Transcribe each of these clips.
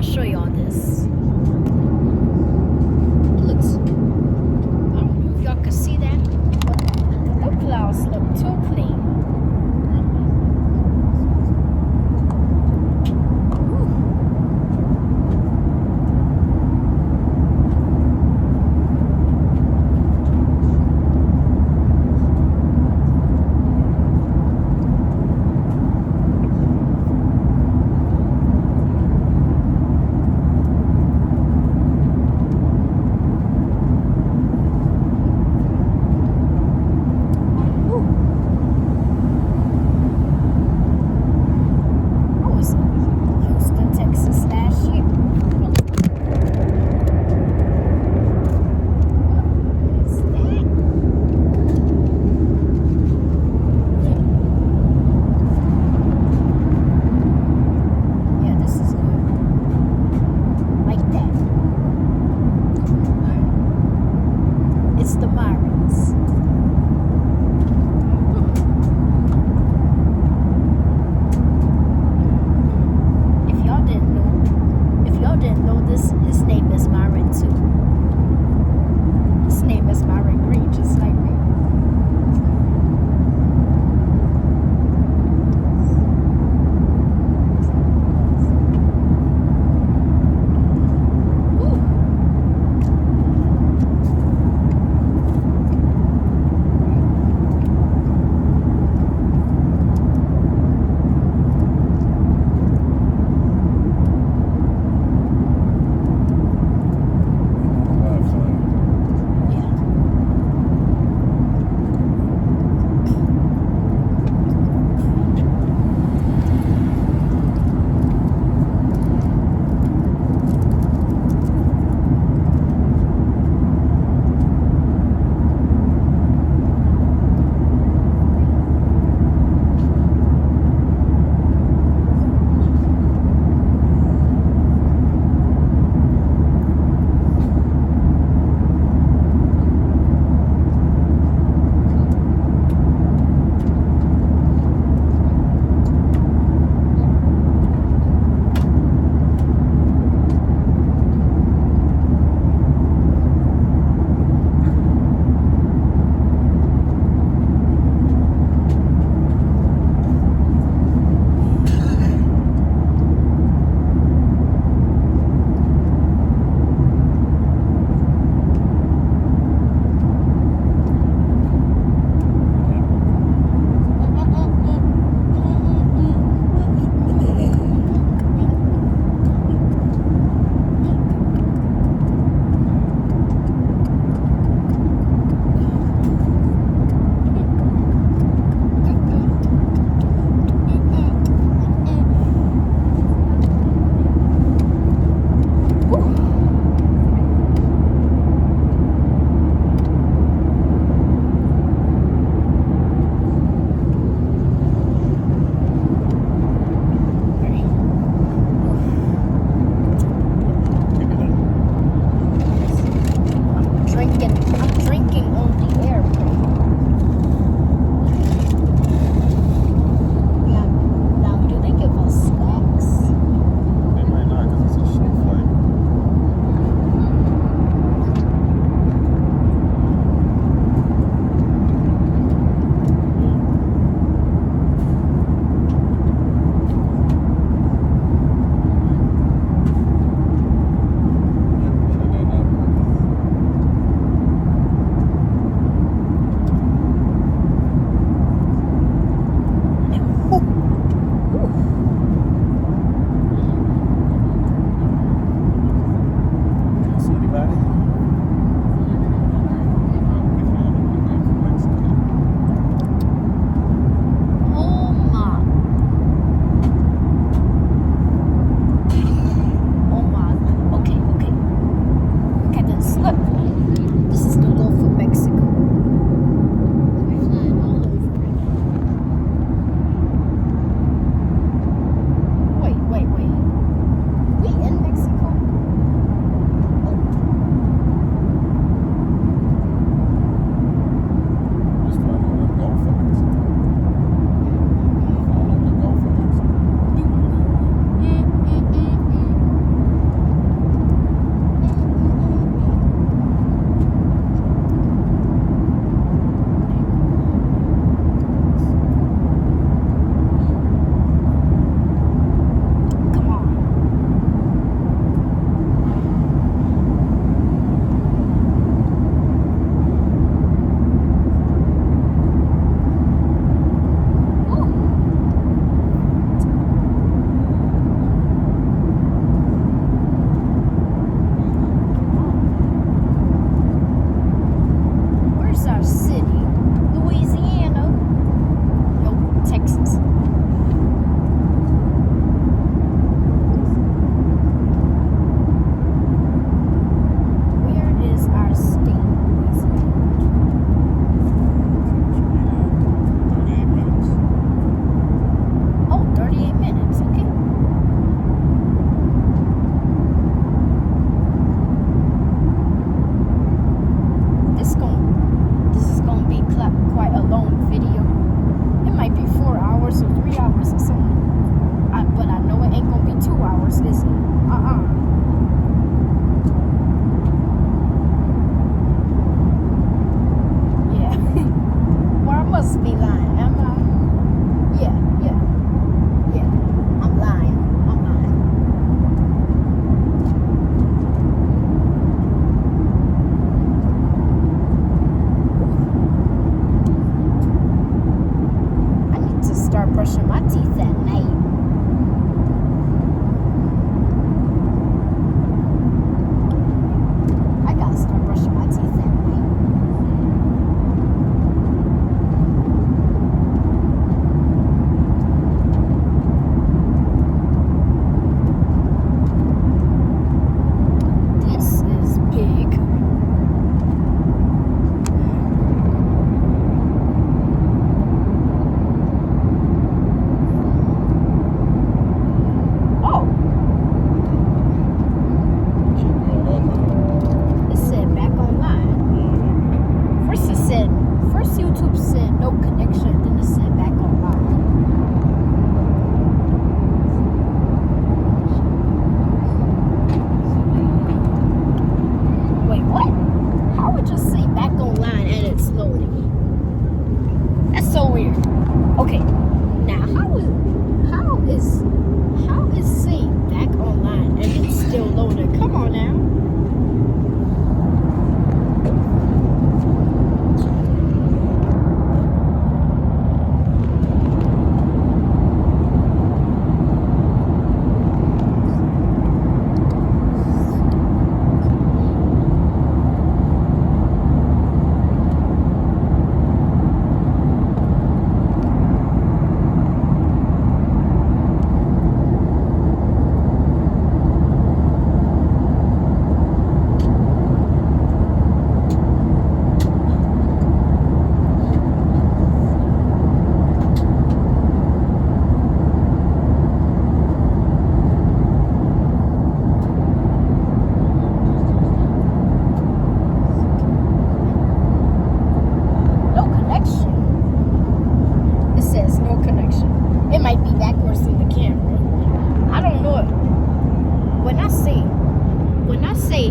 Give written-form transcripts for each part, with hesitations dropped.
I'll show y'all this. It looks, I don't know if y'all can see that, but the clouds look too clean. It's the Marins. If y'all didn't know this, his name is Myron too. His name is Myron Green, just like me.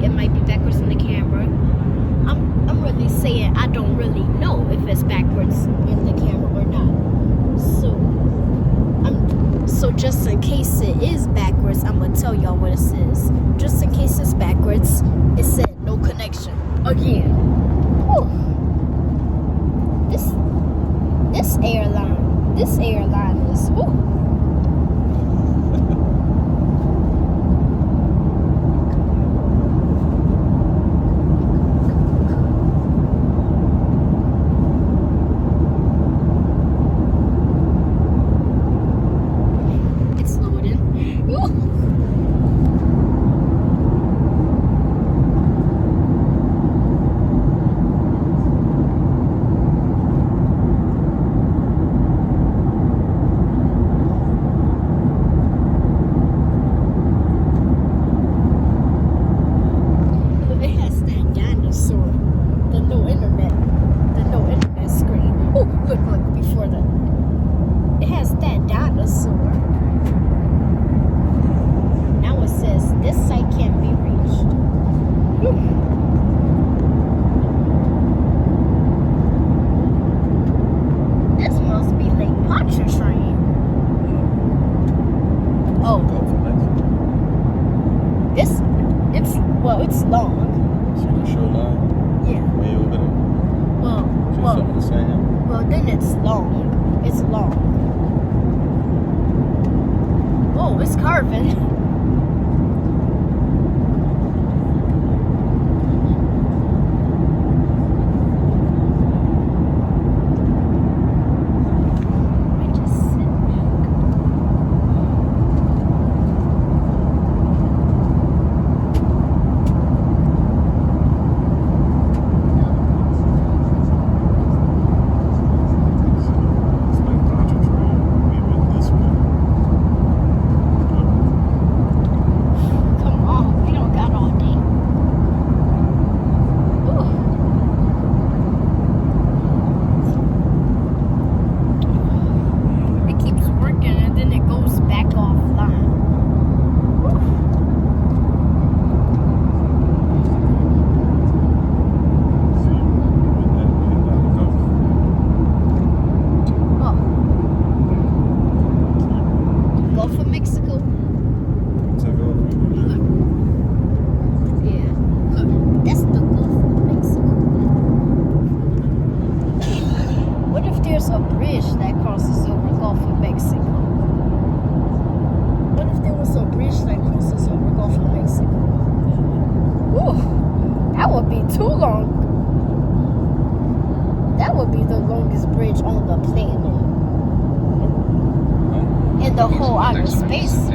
it might be backwards in the camera. I'm really saying I don't really know if it's backwards in the camera or not. So just in case it is backwards, I'm gonna tell y'all what it says. Just in case it's backwards, it said no connection again. Whew. This airline is whew. It's long. So the shoreline? Yeah. Way over there? Well, then it's long. It's long. Oh, it's carving. A bridge that crosses over Gulf of Mexico. What if there was a bridge that crosses over Gulf of Mexico? Whew, that would be too long. That would be the longest bridge on the planet. In the whole outer space. If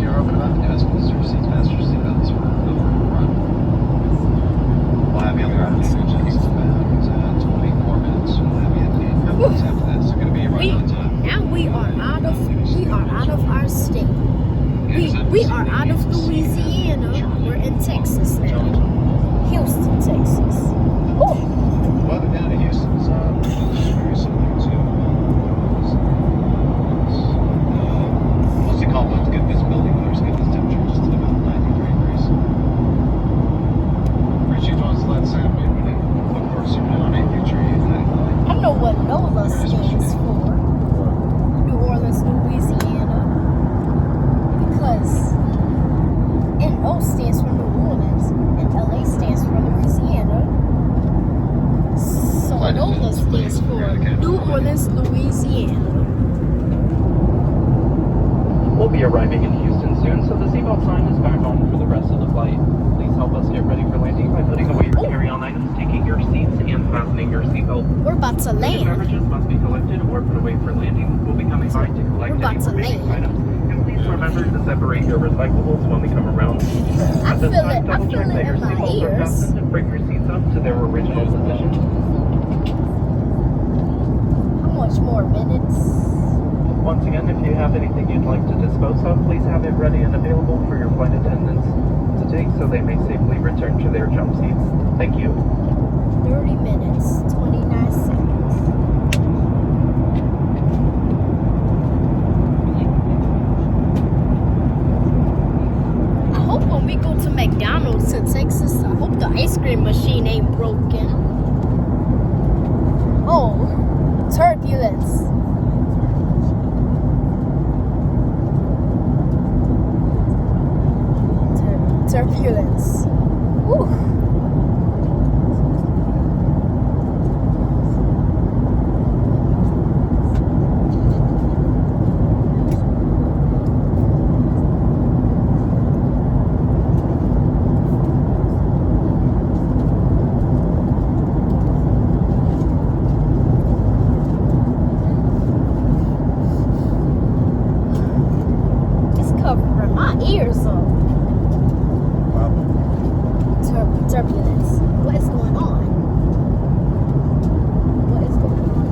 you're open about the guys, please receive master seatbelts for over run. We'll have you on the ground in just about 24 minutes. We'll have you at the minutes after that. So we're going to be right on time. Now we are out of our state. We are out of Louisiana. We're in Texas now. Houston, Texas. Oh. The weather down in Houston is very similar to mostly calm with good visibility. Weather's good. This temperature just at about 93 degrees. Richie Jones, let's say we look for some on a future United line. I know what NOLA stands for. New Orleans, Louisiana. Because NO stands for New Orleans and LA stands for Louisiana. So NOLA stands for New Orleans, Louisiana. We'll be arriving in Houston soon, so the seatbelt sign is back on for the rest of the flight. Please help us get ready for landing by putting away your carry-on items, taking your seats, and fastening your seatbelt. We're about to land. Beverages must be collected or put away for landing. We'll be coming by to collect any remaining items. And please remember to separate your recyclables when we come around. I At this feel time, it. I double feel check it that your in my seatbelts are ears. fastened and bring your seats up to their original positions. How much more minutes? Once again, if you have anything you'd like to dispose of, please have it ready and available for your flight attendants to take so they may safely return to their jump seats. Thank you. 30 minutes, 29 seconds. I hope ice cream machine ain't broken. Oh, turbulence. Turbulence. Whew. It's covering my ears up. Turbulence. What is going on? What is going on?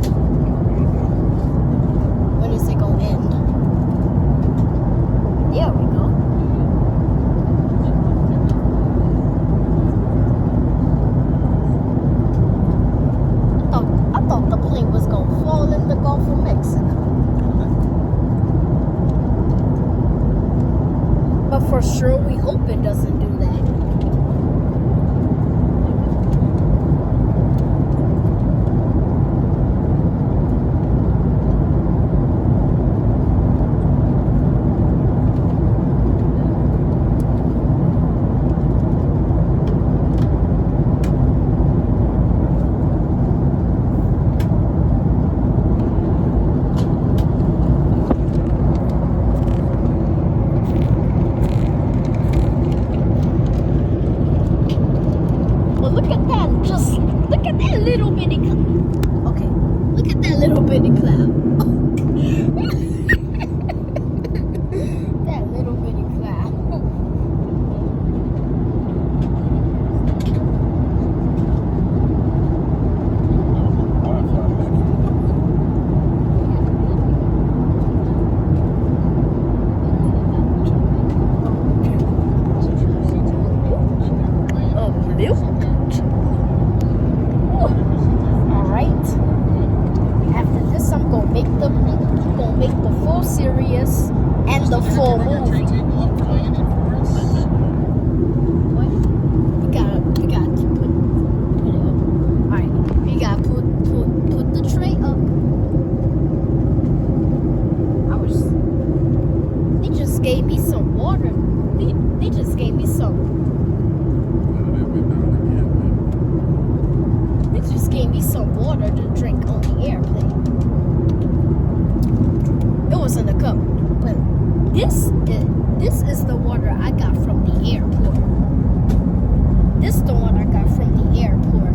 When is it gonna end? There we go. I thought the plane was gonna fall in the Gulf of Mexico. But for sure, we hope it doesn't do that. Well, look at that. Just look at that little bitty cloud. Okay, look at that little bitty cloud. That little bitty cloud. Alright. After this I'm gonna make the full series and the full movie. What? You gotta put it up. Alright. You gotta put the tray up. They just gave me some water. They just gave me some. They just gave me some water to drink on the airplane. It was in a cup, but this is the water I got from the airport. This is the one I got from the airport.